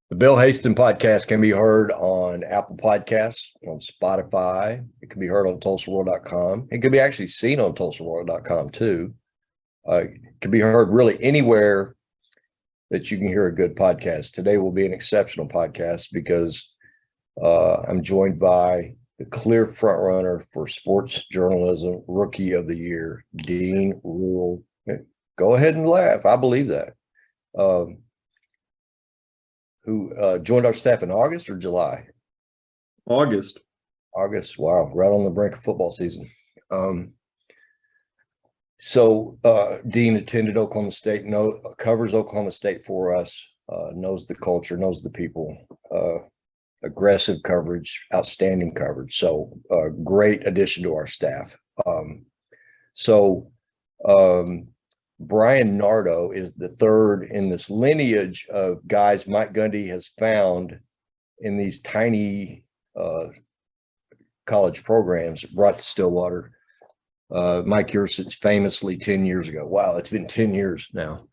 The Bill Haisten podcast can be heard on Apple Podcasts, on Spotify. It can be heard on TulsaWorld.com. It can be actually seen on TulsaWorld.com too. It can be heard really anywhere that you can hear a good podcast. Today will be an exceptional podcast because I'm joined by the clear front runner for sports journalism rookie of the year, Dean Ruhl. Go ahead and laugh. I believe that. Who joined our staff in August or July? August. August. Wow. Right on the brink of football season. Dean attended Oklahoma State, covers Oklahoma State for us, knows the culture, knows the people, aggressive coverage, outstanding coverage. So great addition to our staff. Brian Nardo is the third in this lineage of guys Mike Gundy has found in these tiny college programs brought to Stillwater. Mike Yursich famously 10 years ago. Wow, it's been 10 years now.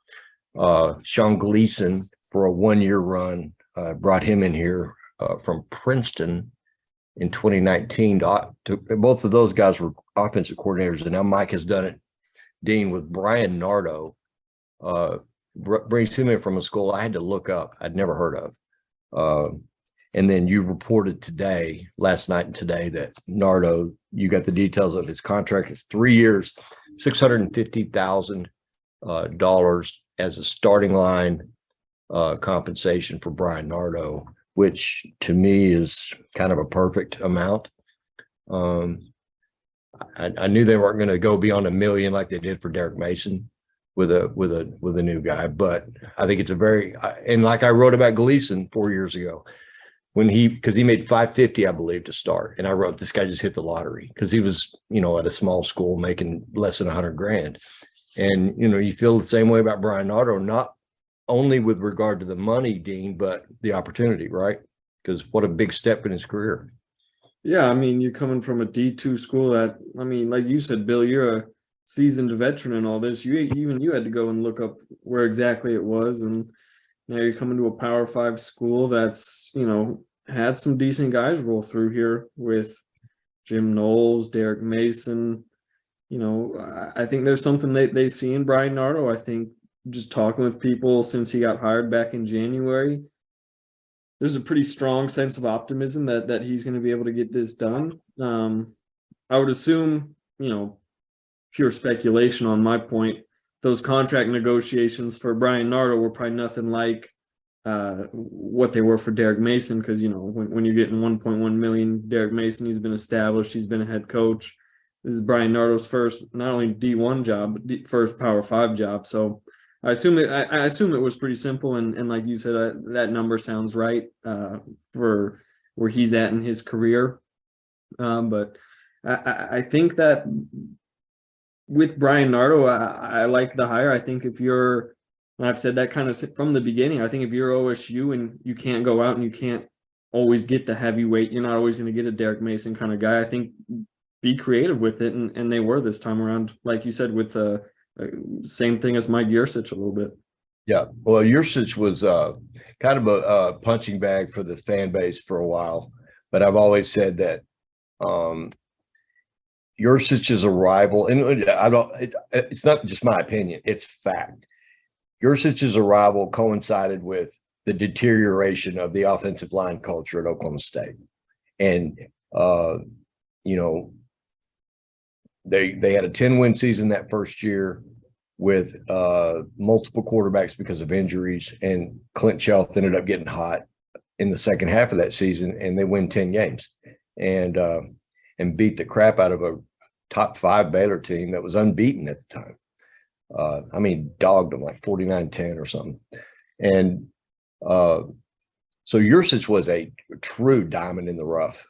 Sean Gleason for a one-year run brought him in here from Princeton in 2019. Both of those guys were offensive coordinators, and now Mike has done it, Dean, with Brian Nardo. Brings him in from a school I had to look up. I'd never heard of. And then you reported last night and today, that Nardo, you got the details of his contract. It's 3 years, $650,000 as a starting line compensation for Brian Nardo, which to me is kind of a perfect amount. I knew they weren't going to go beyond $1 million like they did for Derek Mason with a new guy, but I think it's and like I wrote about Gleason 4 years ago, because he made $550, I believe, to start. And I wrote, this guy just hit the lottery, because he was, at a small school making less than $100,000. And, you feel the same way about Brian Nardo, not only with regard to the money, Dean, but the opportunity, right? Because what a big step in his career. Yeah, you're coming from a D2 school that, like you said, Bill, you're a seasoned veteran in all this. You had to go and look up where exactly it was. And now you're coming to a Power 5 school that's, had some decent guys roll through here with Jim Knowles, Derek Mason. I think there's something they see in Brian Nardo. I think just talking with people since he got hired back in January, there's a pretty strong sense of optimism that he's going to be able to get this done. I would assume, pure speculation on my point, those contract negotiations for Brian Nardo were probably nothing like what they were for Derek Mason, because when you're getting 1.1 million, Derek Mason, he's been established, he's been a head coach. This is Brian Nardo's first not only D1 job, but first Power 5 job. So I assume it was pretty simple, and like you said, that number sounds right for where he's at in his career. But I think that with Brian Nardo, I like the hire. I think if you're, and I've said that kind of from the beginning, I think if you're OSU and you can't go out and you can't always get the heavyweight, you're not always going to get a Derek Mason kind of guy. I think be creative with it, and they were this time around, like you said, with the same thing as Mike Yursich a little bit. Yeah, well, Yursich was kind of a punching bag for the fan base for a while, but I've always said that Yursich's arrival, and it's not just my opinion, it's fact. Yursich's arrival coincided with the deterioration of the offensive line culture at Oklahoma State. And, they had a 10-win season that first year with multiple quarterbacks because of injuries, and Clint Shelf ended up getting hot in the second half of that season, and they win 10 games and beat the crap out of a top 5 Baylor team that was unbeaten at the time. Dogged them like 49-10 or something. And so Yursich was a true diamond in the rough,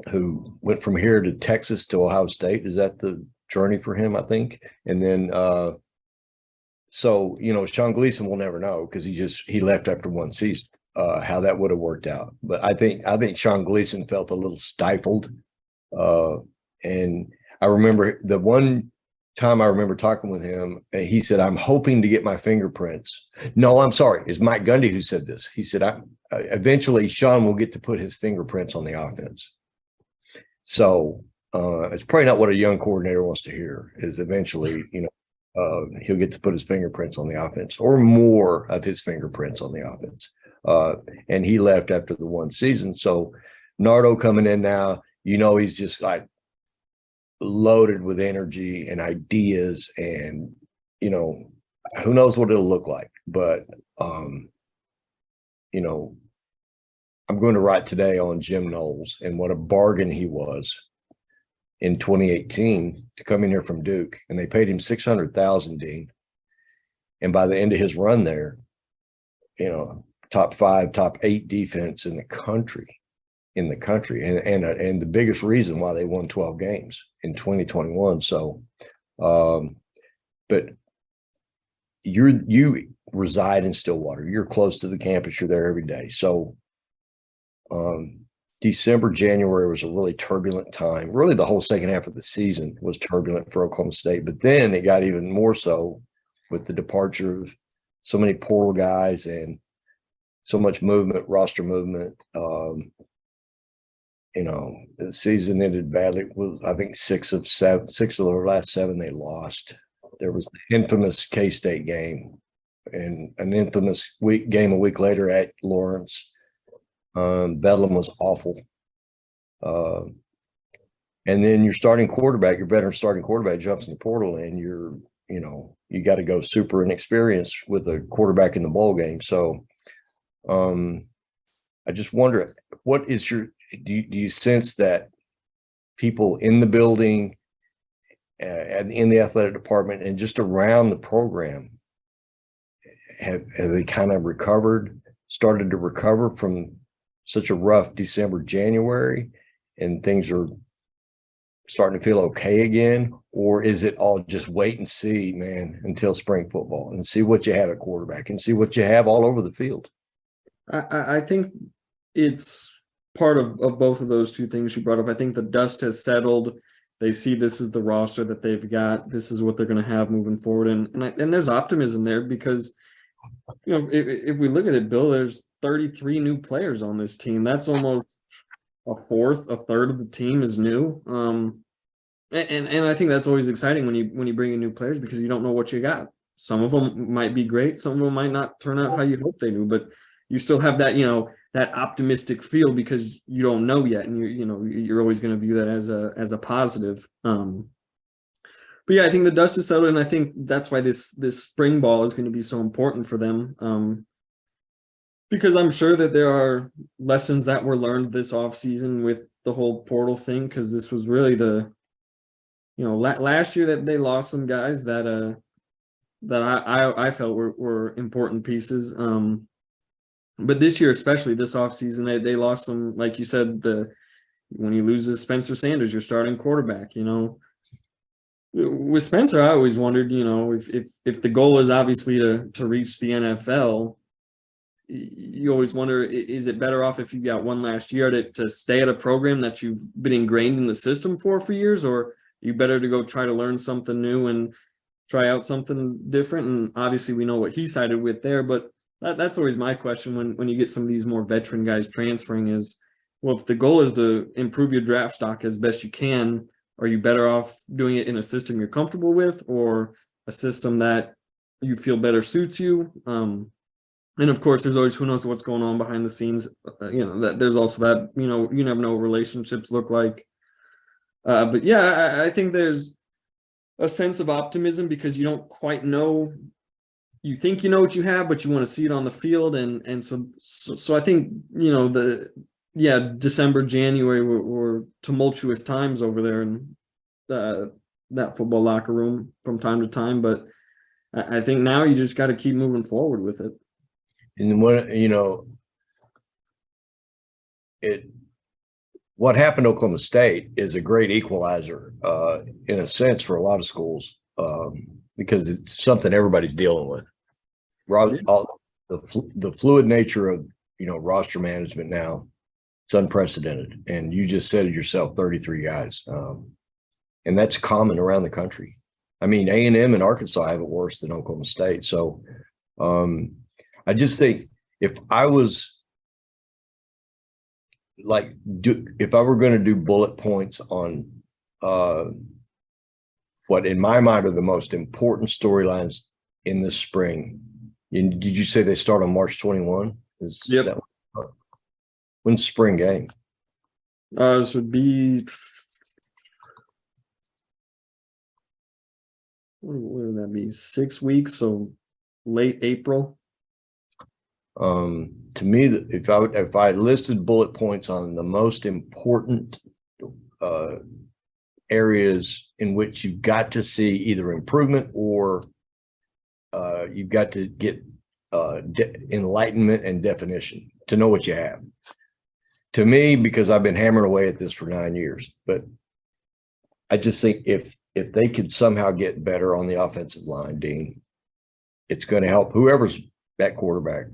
who went from here to Texas to Ohio State. Is that the journey for him, I think? And then Sean Gleason will never know, because he left after one season, how that would have worked out. But I think Sean Gleason felt a little stifled. And I remember the one time I remember talking with him, he said, "I'm hoping to get my fingerprints." No, I'm sorry. It's Mike Gundy who said this. He said, eventually Sean will get to put his fingerprints on the offense." So it's probably not what a young coordinator wants to hear, is eventually, he'll get to put his fingerprints on the offense, or more of his fingerprints on the offense. And he left after the one season. So Nardo coming in now, he's just like loaded with energy and ideas, and who knows what it'll look like. But I'm going to write today on Jim Knowles and what a bargain he was in 2018 to come in here from Duke, and they paid him $600,000, Dean. And by the end of his run there, top 5, top 8 defense in the country, and the biggest reason why they won 12 games in 2021. So, but you reside in Stillwater. You're close to the campus. You're there every day. So, December, January was a really turbulent time. Really, the whole second half of the season was turbulent for Oklahoma State, but then it got even more so with the departure of so many portal guys and so much movement, roster movement. The season ended badly. I think 6 of their last 7 they lost. There was the infamous K-State game and an infamous game a week later at Lawrence. Bedlam was awful. And then your veteran starting quarterback jumps in the portal, and you got to go super inexperienced with a quarterback in the bowl game. So I just wonder, what is do you sense that people in the building and in the athletic department and just around the program have they kind of started to recover from such a rough December, January, and things are starting to feel okay again? Or is it all just wait and see, man, until spring football and see what you have at quarterback and see what you have all over the field? I think it's part of both of those two things you brought up. I think the dust has settled. They see this is the roster that they've got. This is what they're going to have moving forward. And there's optimism there because, if we look at it, Bill, there's 33 new players on this team. That's almost a third of the team is new. And I think that's always exciting when you bring in new players, because you don't know what you got. Some of them might be great. Some of them might not turn out how you hope they do, but you still have that, that optimistic feel because you don't know yet. And you're always going to view that as a positive. But yeah, I think the dust is settled, and I think that's why this spring ball is going to be so important for them. Because I'm sure that there are lessons that were learned this offseason with the whole portal thing, because this was really last year that they lost some guys that I felt were important pieces. But this year, especially this offseason, they lost some, like you said, when you lose Spencer Sanders, your starting quarterback, With Spencer, I always wondered, if the goal is obviously to reach the NFL, you always wonder, is it better off if you got one last year to stay at a program that you've been ingrained in the system for years, or are you better to go try to learn something new and try out something different? And obviously we know what he sided with there, but that's always my question when you get some of these more veteran guys transferring is, well, if the goal is to improve your draft stock as best you can, are you better off doing it in a system you're comfortable with, or a system that you feel better suits you? And of course, there's always who knows what's going on behind the scenes. That there's also that, you never know what relationships look like. But yeah, I think there's a sense of optimism because you don't quite know. You think you know what you have, but you want to see it on the field. And so I think, December, January were tumultuous times over there in that football locker room from time to time. But I think now you just got to keep moving forward with it. And what happened to Oklahoma State is a great equalizer in a sense for a lot of schools because it's something everybody's dealing with. The fluid nature of roster management now, it's unprecedented. And you just said it yourself, 33 guys. And that's common around the country. I mean, A&M and Arkansas have it worse than Oklahoma State. So I just think if I was like, if I were going to do bullet points on what in my mind are the most important storylines in this spring. Did you say they start on March 21? Yep. When's spring game? This would be, what would that be? 6 weeks, so late April. To me, if I listed bullet points on the most important areas in which you've got to see either improvement or you've got to get enlightenment and definition to know what you have. To me, because I've been hammering away at this for 9 years, but I just think if they could somehow get better on the offensive line, Dean, it's going to help whoever's at quarterback.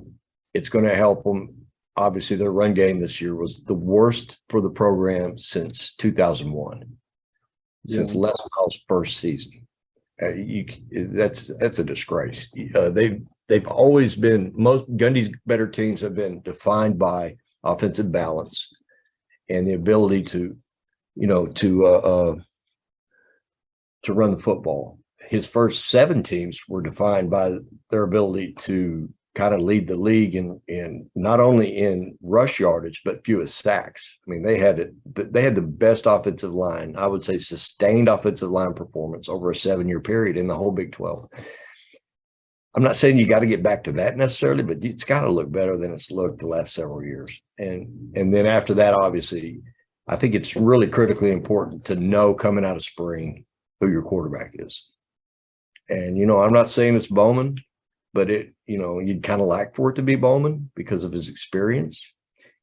It's going to help them. Obviously, their run game this year was the worst for the program since 2001, since Les Miles' first season. That's a disgrace. They've always been, most Gundy's better teams have been defined by offensive balance and the ability to run the football. His first 7 teams were defined by their ability to kind of lead the league in not only in rush yardage but fewest sacks. I mean, they had the best offensive line, I would say, sustained offensive line performance over a 7-year period in the whole Big 12. I'm not saying you got to get back to that necessarily, but it's got to look better than it's looked the last several years. And then after that, obviously, I think it's really critically important to know coming out of spring who your quarterback is. And, I'm not saying it's Bowman, but you'd kind of like for it to be Bowman because of his experience.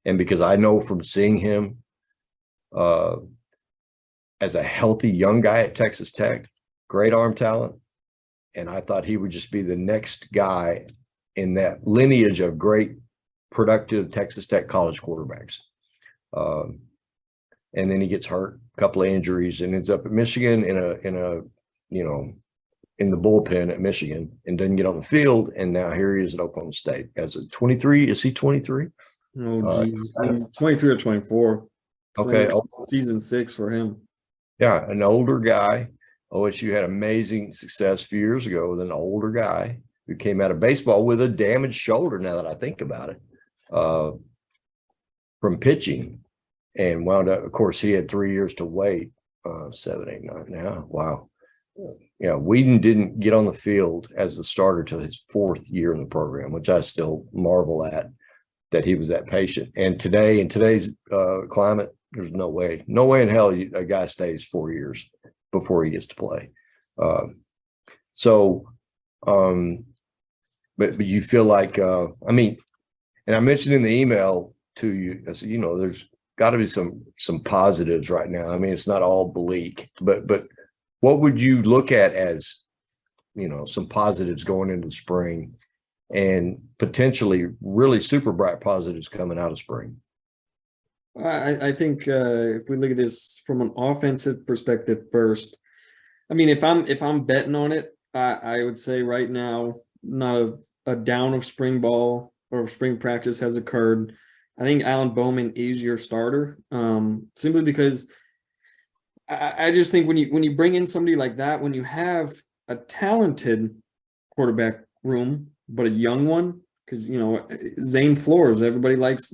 And because I know from seeing him as a healthy young guy at Texas Tech, great arm talent. And I thought he would just be the next guy in that lineage of great, productive Texas Tech college quarterbacks. And then he gets hurt, a couple of injuries, and ends up at Michigan in the bullpen at Michigan and doesn't get on the field. And now here he is at Oklahoma State as a 23. Is he 23? Oh, geez. He's 23 or 24. So okay. Season 6 for him. Yeah, an older guy. OSU had amazing success a few years ago with an older guy who came out of baseball with a damaged shoulder, now that I think about it, from pitching, and wound up, of course, he had 3 years to wait, 7, 8, 9 now. Wow. Yeah, Whedon didn't get on the field as the starter till his 4th year in the program, which I still marvel at, that he was that patient. And today, in today's climate, there's no way in hell a guy stays 4 years before he gets to play. But you feel like, I mean, and I mentioned in the email to you, I said, there's got to be some positives right now. I mean, it's not all bleak, but what would you look at as, some positives going into the spring and potentially really super bright positives coming out of spring? I think if we look at this from an offensive perspective first, I mean, if I'm betting on it, I would say right now, not a down of spring ball or spring practice has occurred. I think Alan Bowman is your starter, simply because I just think when you bring in somebody like that, when you have a talented quarterback room, but a young one, because Zane Flores, everybody likes,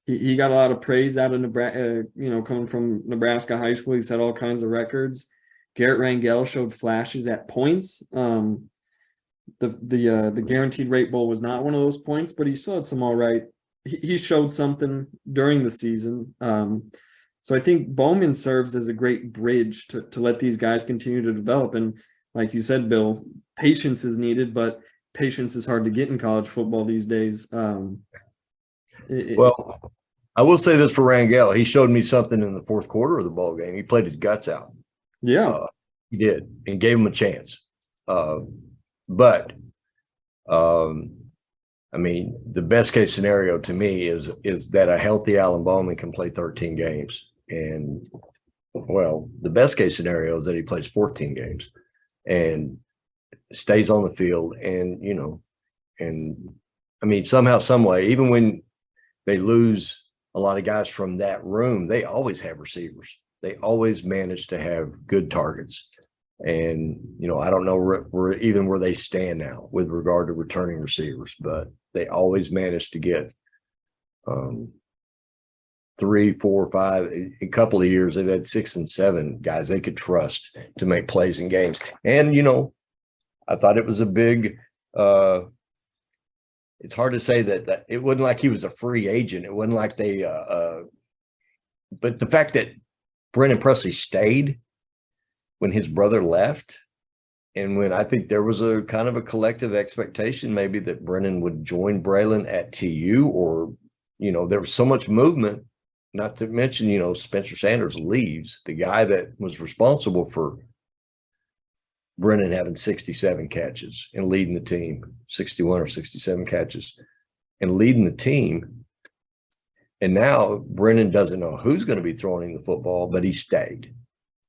he got a lot of praise out of Nebraska, coming from Nebraska high school. He set all kinds of records. Garrett Rangel showed flashes at points. The guaranteed rate bowl was not one of those points, but he still had some all right. He showed something during the season. So I think Bowman serves as a great bridge to let these guys continue to develop. And like you said, Bill, patience is needed, but patience is hard to get in college football these days. Well, I will say this for Rangel. He showed me something in the 4th quarter of the ball game. He played his guts out. Yeah, he did, and gave him a chance. I mean, the best case scenario to me is that a healthy Alan Bowman can play 13 games. And, well, the best case scenario is that he plays 14 games. and stays on the field. And, and I mean, somehow, some way, even when they lose a lot of guys from that room, they always have receivers. They always manage to have good targets. And, I don't know where they stand now with regard to returning receivers, but they always manage to get 3, 4, 5, a couple of years. They've had 6 and 7 guys they could trust to make plays in games. And, I thought it was a big, it's hard to say that it wasn't like he was a free agent. It wasn't like they, but the fact that Brennan Presley stayed when his brother left, and when I think there was a kind of a collective expectation maybe that Brennan would join Braylon at TU, or, there was so much movement, not to mention, Spencer Sanders leaves, the guy that was responsible for Brennan having 67 catches and leading the team, 61 or 67 catches and leading the team. And now Brennan doesn't know who's going to be throwing him the football, but he stayed.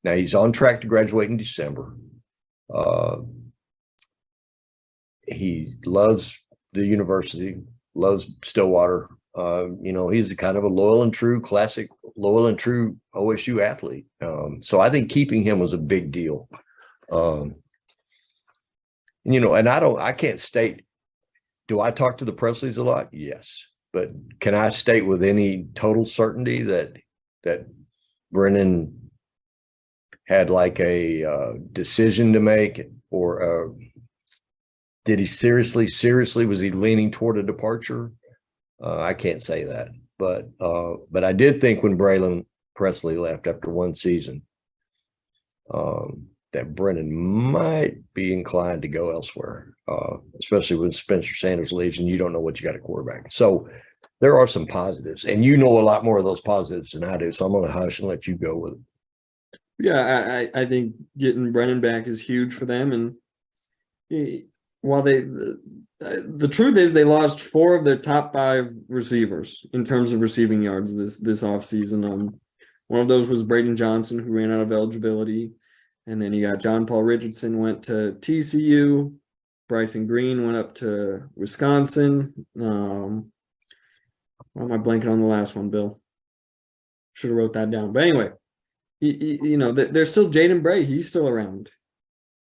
Now he's on track to graduate in December. He loves the university, loves Stillwater. He's kind of a loyal and true OSU athlete. So I think keeping him was a big deal. And I can't state, do I talk to the Presleys a lot? Yes. But can I state with any total certainty that Brennan had like a decision to make, or did he seriously, was he leaning toward a departure? I can't say that, but I did think when Braylon Presley left after one season, that Brennan might be inclined to go elsewhere, especially when Spencer Sanders leaves and you don't know what you got at quarterback. So there are some positives, and a lot more of those positives than I do. So I'm going to hush and let you go with it. Yeah, I think getting Brennan back is huge for them. And while the truth is they lost 4 of their top 5 receivers in terms of receiving yards this offseason. One of those was Braden Johnson, who ran out of eligibility. And then you got John Paul Richardson went to TCU. Bryson Green went up to Wisconsin. Why am I blanking on the last one, Bill? Should have wrote that down. But anyway, there's still Jaden Bray. He's still around.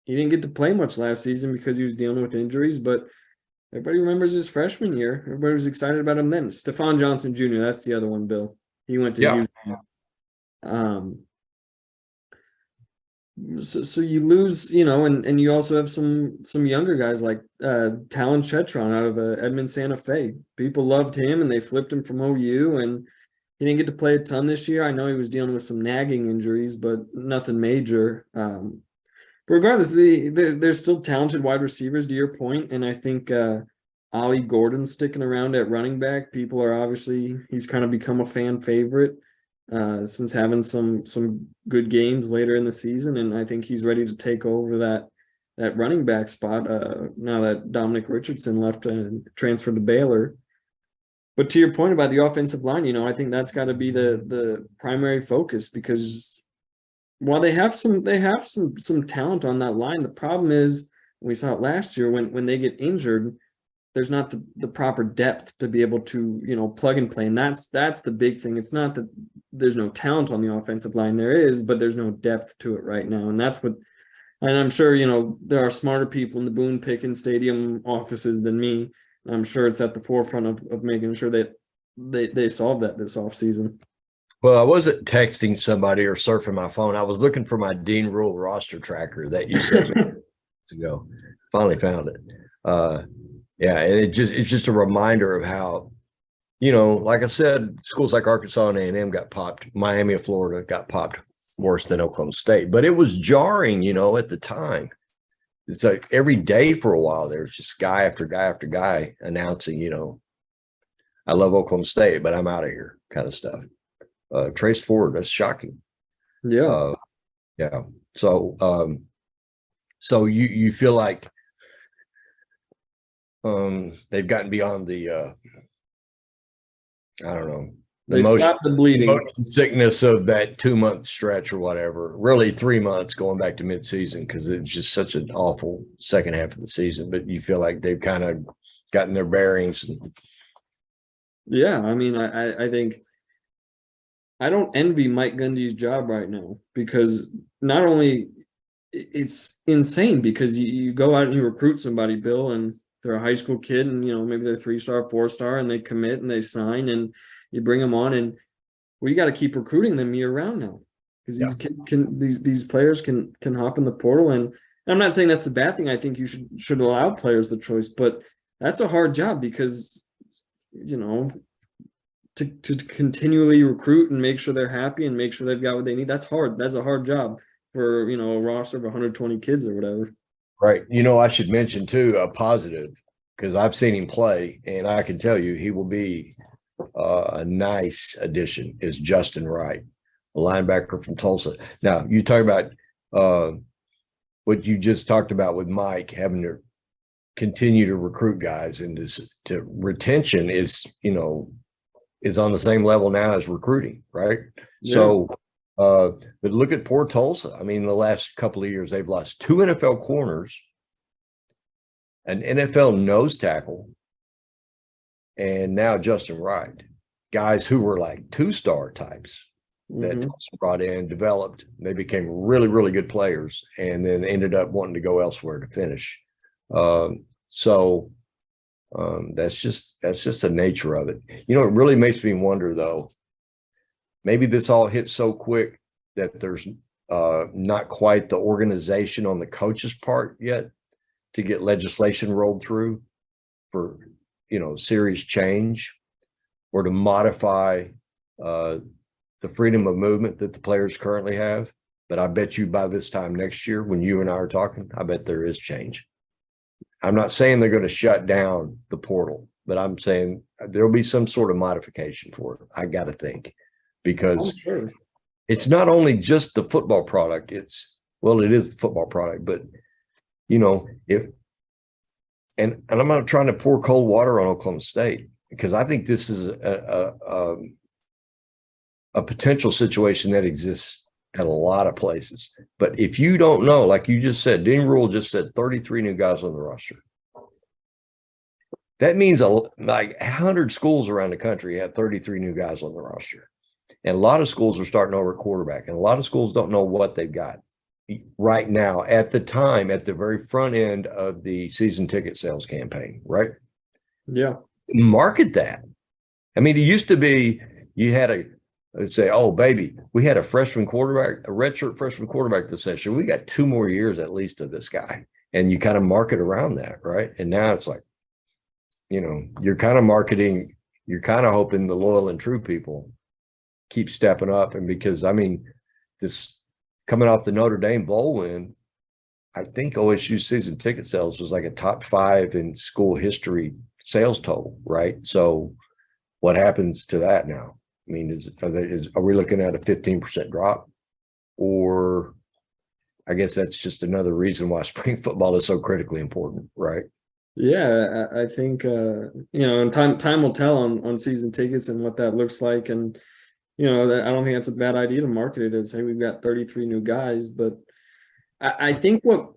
He didn't get to play much last season because he was dealing with injuries, but everybody remembers his freshman year. Everybody was excited about him then. Stephon Johnson Jr., that's the other one, Bill. He went to Houston. So you lose, and you also have some younger guys like Talon Chetron out of Edmond Santa Fe. People loved him, and they flipped him from OU, and he didn't get to play a ton this year. I know he was dealing with some nagging injuries, but nothing major. But regardless, there's still talented wide receivers, to your point, and I think Ollie Gordon's sticking around at running back. People are he's kind of become a fan favorite. Since having some good games later in the season, and I think he's ready to take over that running back spot now that Dominic Richardson left and transferred to Baylor. But to your point about the offensive line, I think that's got to be the primary focus, because while they have some talent on that line, the problem is, we saw it last year, when they get injured, there's not the proper depth to be able to, plug and play. And that's the big thing. It's not that there's no talent on the offensive line. There is, but there's no depth to it right now. And that's what, and I'm sure, there are smarter people in the Boone Pickens Stadium offices than me. I'm sure it's at the forefront of making sure that they solve that this offseason. Well, I wasn't texting somebody or surfing my phone. I was looking for my Dean Ruhl roster tracker that you sent me ago. Finally found it. Yeah, and it's just a reminder of how, like I said, schools like Arkansas and A&M got popped. Miami of Florida got popped worse than Oklahoma State. But it was jarring, at the time. It's like every day for a while, there's just guy after guy after guy announcing, I love Oklahoma State, but I'm out of here kind of stuff. Trace Ford, that's shocking. Yeah. Yeah. So you feel like they've gotten beyond the I don't know, They've stopped the bleeding. Motion sickness of that 2-month stretch or whatever, really 3 months going back to midseason, because it was just such an awful second half of the season. But you feel like they've kind of gotten their bearings. Yeah, I mean, I think I don't envy Mike Gundy's job right now, because not only it's insane, because you go out and you recruit somebody, Bill, and they're a high school kid, and maybe they're 3-star, 4-star, and they commit and they sign, and you bring them on, and you got to keep recruiting them year round now, because these kids these players can hop in the portal. And I'm not saying that's a bad thing. I think you should allow players the choice, but that's a hard job, because to continually recruit and make sure they're happy and make sure they've got what they need, that's hard. That's a hard job for a roster of 120 kids or whatever. Right. I should mention too a positive, because I've seen him play, and I can tell you he will be a nice addition, is Justin Wright, a linebacker from Tulsa. Now, you talk about what you just talked about with Mike, having to continue to recruit guys, and to retention is on the same level now as recruiting, right? Yeah. So, but look at poor Tulsa. I mean, the last couple of years, they've lost 2 NFL corners, an NFL nose tackle, and now Justin Wright, guys who were like 2-star types that Tulsa brought in, developed. They became really, really good players, and then ended up wanting to go elsewhere to finish. That's just the nature of it. It really makes me wonder, though. Maybe this all hit so quick that there's not quite the organization on the coach's part yet to get legislation rolled through for serious change, or to modify the freedom of movement that the players currently have. But I bet you by this time next year, when you and I are talking, I bet there is change. I'm not saying they're going to shut down the portal, but I'm saying there'll be some sort of modification for it. I got to think, because it's not only just the football product. It is the football product, but and I'm not trying to pour cold water on Oklahoma State, because I think this is a potential situation that exists at a lot of places. But if you don't know, like you just said, Dean Ruhl just said 33 new guys on the roster. That means like 100 schools around the country have 33 new guys on the roster. And a lot of schools are starting over at quarterback, and a lot of schools don't know what they've got right now at the very front end of the season ticket sales campaign, right? Yeah. Market that. I mean, it used to be you had let's say, oh, baby, we had a redshirt freshman quarterback this session. We got 2 more years at least of this guy. And you kind of market around that, right? And now it's like, you're kind of marketing, you're kind of hoping the loyal and true people keep stepping up. And because, I mean, this coming off the Notre Dame bowl win, I think OSU season ticket sales was like a top 5 in school history sales total, right? So what happens to that now? I mean, are we looking at a 15% drop? Or I guess that's just another reason why spring football is so critically important, right? Yeah, I think and time will tell on season tickets and what that looks like. And I don't think that's a bad idea to market it as, hey, we've got 33 new guys. But I think what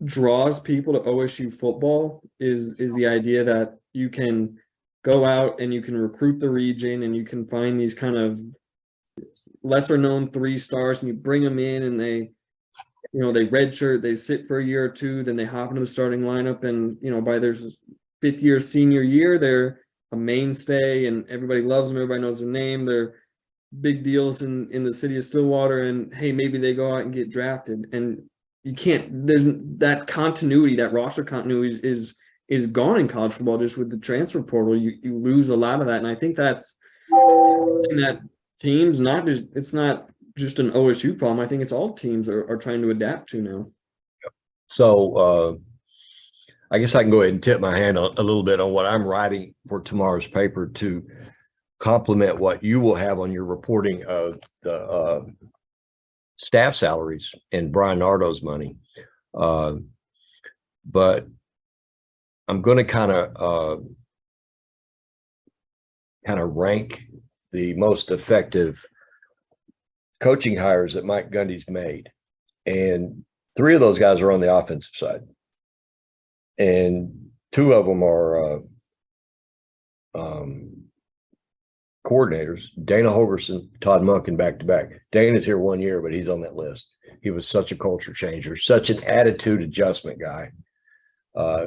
draws people to OSU football is the idea that you can go out and you can recruit the region, and you can find these kind of lesser known 3-stars, and you bring them in, and they redshirt, they sit for a year or 2, then they hop into the starting lineup, and by their 5th year senior year, they're a mainstay, and everybody loves them, everybody knows their name, they're big deals in the city of Stillwater, and hey, maybe they go out and get drafted. And you can't, there's that continuity, that roster continuity is gone in college football just with the transfer portal. You lose a lot of that. And I think that's that teams, it's not just an OSU problem. I think it's all teams are trying to adapt to now. So I guess I can go ahead and tip my hand a little bit on what I'm writing for tomorrow's paper to complement what you will have on your reporting of the staff salaries and Brian Nardo's money. But I'm going to kind of rank the most effective coaching hires that Mike Gundy's made. And 3 of those guys are on the offensive side. And 2 of them are coordinators, Dana Holgerson, Todd Monken, back to back. Dana's here 1 year, but he's on that list. He was such a culture changer, such an attitude adjustment guy,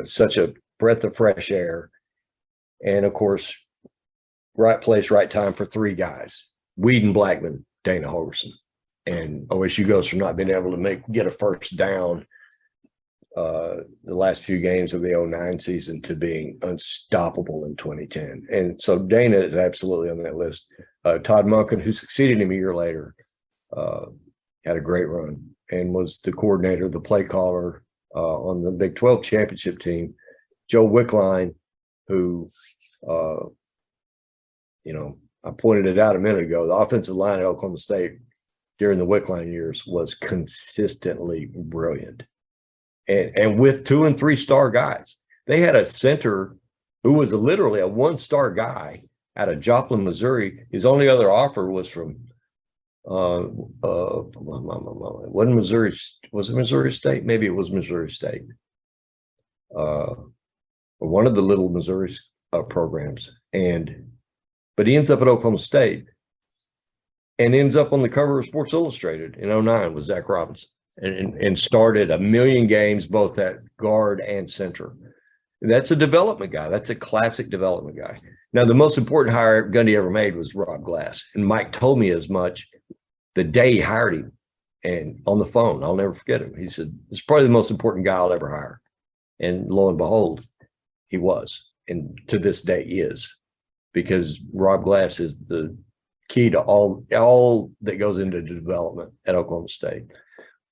such a breath of fresh air. And of course, right place, right time for 3 guys, Weed Blackman, Dana Holgerson. And OSU goes from not being able to get a first down the last few games of the 09 season to being unstoppable in 2010. And so Dana is absolutely on that list. Todd Monken, who succeeded him a year later, had a great run and was the coordinator, the play caller on the Big 12 championship team. Joe Wickline, who, I pointed it out a minute ago, the offensive line at Oklahoma State during the Wickline years was consistently brilliant. And with 2- and 3-star guys. They had a center who was literally a 1-star guy out of Joplin, Missouri. His only other offer was from wasn't Missouri, was it Missouri State? Maybe it was Missouri State. Or one of the little Missouri programs. But he ends up at Oklahoma State and ends up on the cover of Sports Illustrated in 09 with Zach Robinson. And started 1 million games both at guard and center. That's a development guy. That's a classic development guy. Now, the most important hire Gundy ever made was Rob Glass. And Mike told me as much the day he hired him, and on the phone. I'll never forget him. He said, "This is probably the most important guy I'll ever hire." And lo and behold, he was. And to this day is, because Rob Glass is the key to all that goes into development at Oklahoma State.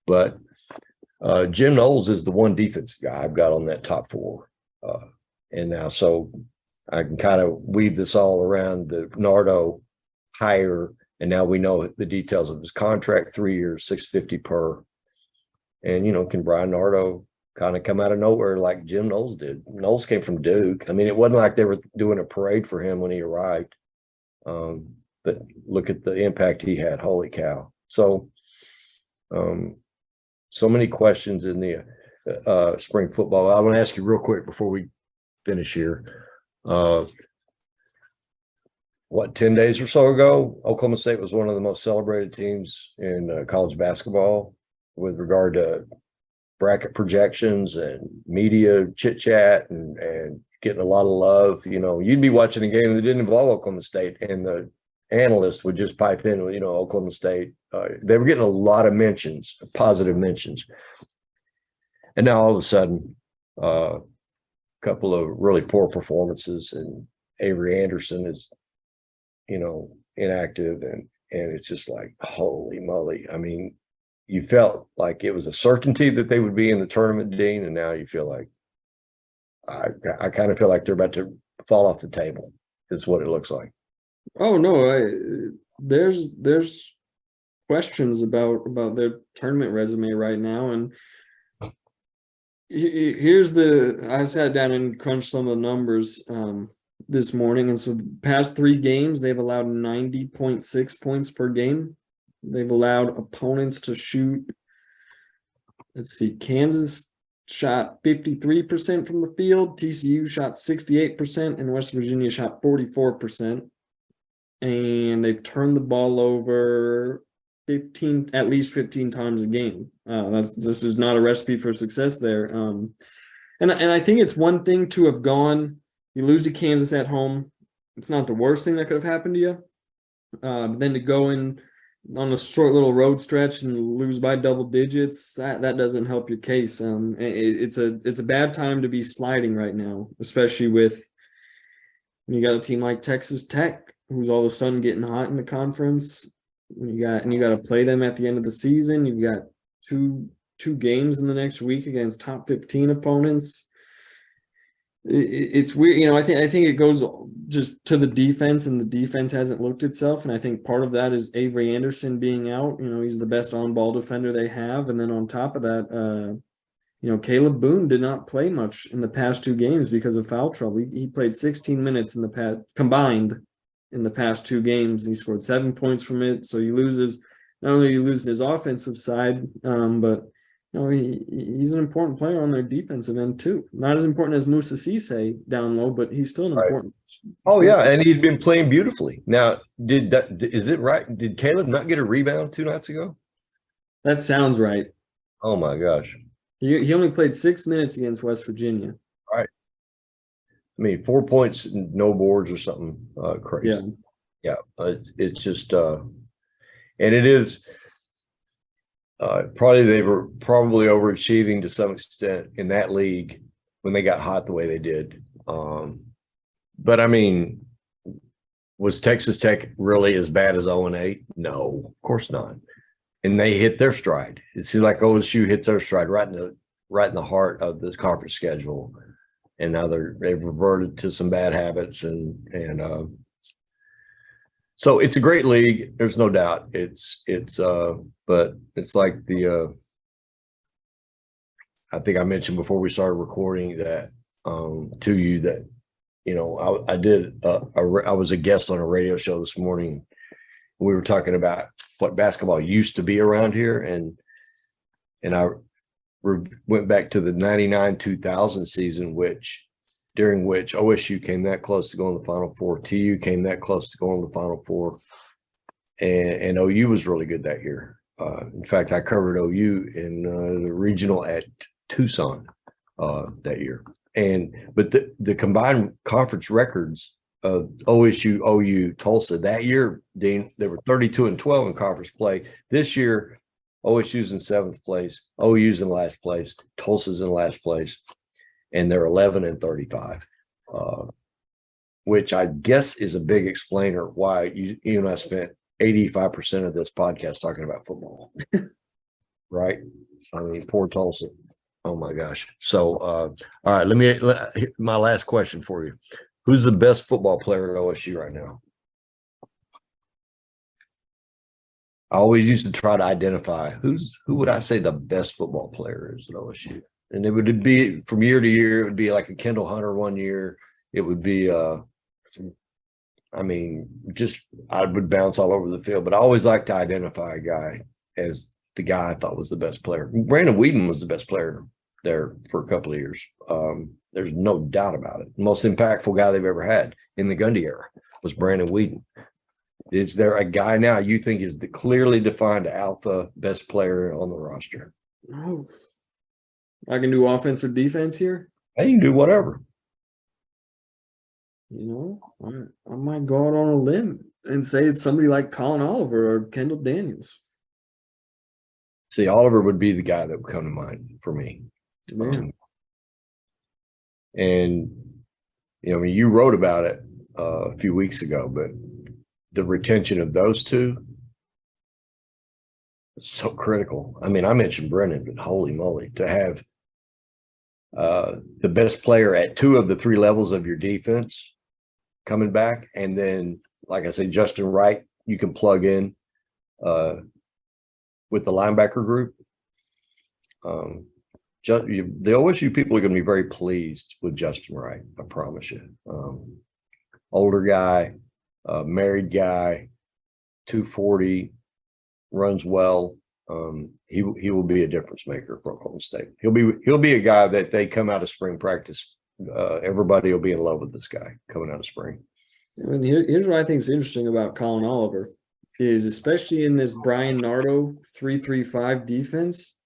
But Jim Knowles is the one defensive guy I've got on that top 4. And now, so I can kind of weave this all around the Nardo hire. And now we know the details of his contract, 3 years, $650 per. And, can Brian Nardo kind of come out of nowhere like Jim Knowles did? Knowles came from Duke. I mean, it wasn't like they were doing a parade for him when he arrived. But look at the impact he had. Holy cow. So many questions in the spring football. I want to ask you real quick before we finish here. 10 days or so ago, Oklahoma State was one of the most celebrated teams in college basketball with regard to bracket projections and media chit chat and getting a lot of love. You'd be watching a game that didn't involve Oklahoma State, and the analysts would just pipe in, Oklahoma State. They were getting a lot of mentions, positive mentions. And now all of a sudden, a couple of really poor performances, and Avery Anderson is, inactive. And it's just like, holy moly. I mean, you felt like it was a certainty that they would be in the tournament, Dean. And now you feel like, I kind of feel like they're about to fall off the table, is what it looks like. Oh no, there's questions about their tournament resume right now, and I sat down and crunched some of the numbers this morning, and so the past 3 games they've allowed 90.6 points per game. They've allowed opponents to shoot. Let's see, Kansas shot 53% from the field, TCU shot 68%, and West Virginia shot 44%. And they've turned the ball over at least 15 times a game. This is not a recipe for success there. And I think it's one thing to have gone, you lose to Kansas at home. It's not the worst thing that could have happened to you. But then to go in on a short little road stretch and lose by double digits, that doesn't help your case. It's a bad time to be sliding right now, especially when you got a team like Texas Tech, who's all of a sudden getting hot in the conference. You got to play them at the end of the season. You've got two games in the next week against top 15 opponents. It's weird, I think it goes just to the defense, and the defense hasn't looked itself. And I think part of that is Avery Anderson being out. He's the best on-ball defender they have. And then on top of that, Caleb Boone did not play much in the past 2 games because of foul trouble. He played 16 minutes in the past combined in the past 2 games. He scored 7 points from it. So he loses, not only are you losing his offensive side, but he's an important player on their defensive end too. Not as important as Musa Cisse down low, but he's still an important. Oh yeah, and he'd been playing beautifully. Now, is it right? Did Caleb not get a rebound 2 nights ago? That sounds right. Oh my gosh. He only played 6 minutes against West Virginia. Right. I mean, 4 points, no boards or something crazy. Yeah. It's just and it is they were probably overachieving to some extent in that league when they got hot the way they did. But I mean, was Texas Tech really as bad as 0-8? No, of course not. And they hit their stride. It seems like OSU hits their stride right in the heart of the conference schedule. And now they've reverted to some bad habits, and so it's a great league. There's no doubt. But it's like I think I mentioned before we started recording that to you that I was a guest on a radio show this morning. We were talking about what basketball used to be around here, and I went back to the 99-2000 season, during which OSU came that close to going to the Final Four. TU came that close to going to the Final Four, and OU was really good that year. In fact, I covered OU in the regional at Tucson that year. But the combined conference records of OSU, OU, Tulsa that year, Dean, they were 32-12 in conference play. This year, OSU's in 7th place, OU's in last place, Tulsa's in last place, and they're 11-35, which I guess is a big explainer why you and I spent 85% of this podcast talking about football, right? I mean, poor Tulsa. Oh my gosh. So, all right, my last question for you. Who's the best football player at OSU right now? I always used to try to identify who would I say the best football player is at OSU. And it would be from year to year, it would be like a Kendall Hunter one year. It would be I would bounce all over the field, but I always like to identify a guy as the guy I thought was the best player. Brandon Weeden was the best player there for a couple of years. There's no doubt about it. The most impactful guy they've ever had in the Gundy era was Brandon Weeden. Is there a guy now you think is the clearly defined alpha best player on the roster? Oh, I can do offense or defense here? I can do whatever. I might go out on a limb and say it's somebody like Colin Oliver or Kendall Daniels. See, Oliver would be the guy that would come to mind for me. You wrote about it a few weeks ago, but the retention of those two is so critical. I mean, I mentioned Brennan, but holy moly, to have the best player at 2 of the 3 levels of your defense coming back, and then, like I say, Justin Wright, you can plug in with the linebacker group. The OSU people are going to be very pleased with Justin Wright, I promise you. Older guy, married guy, 240, runs well. He will be a difference maker for Oklahoma State. He'll be a guy that they come out of spring practice. Everybody will be in love with this guy coming out of spring. And here's what I think is interesting about Colin Oliver is, especially in this Brian Nardo 3-3-5 defense,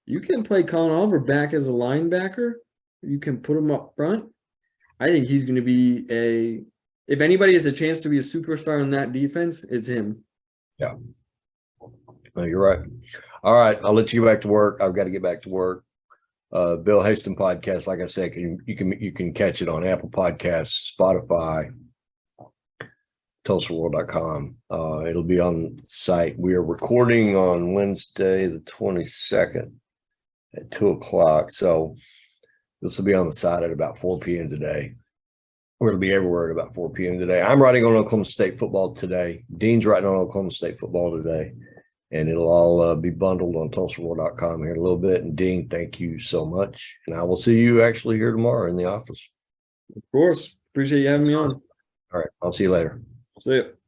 you can play Colin Oliver back as a linebacker. You can put him up front. I think he's going to be if anybody has a chance to be a superstar in that defense, it's him. Yeah. No, you're right. All right. I'll let you get back to work. I've got to get back to work. Bill Haisten podcast, like I said, you can catch it on Apple Podcasts, Spotify, TulsaWorld.com. It'll be on the site. We are recording on Wednesday, the 22nd at 2:00. So this will be on the site at about 4 p.m. today. It'll be everywhere at about 4 p.m. today. I'm writing on Oklahoma State football today. Dean's writing on Oklahoma State football today. And it'll all be bundled on TulsaWorld.com here in a little bit. And Dean, thank you so much. And I will see you actually here tomorrow in the office. Of course. Appreciate you having me on. All right. I'll see you later. See ya.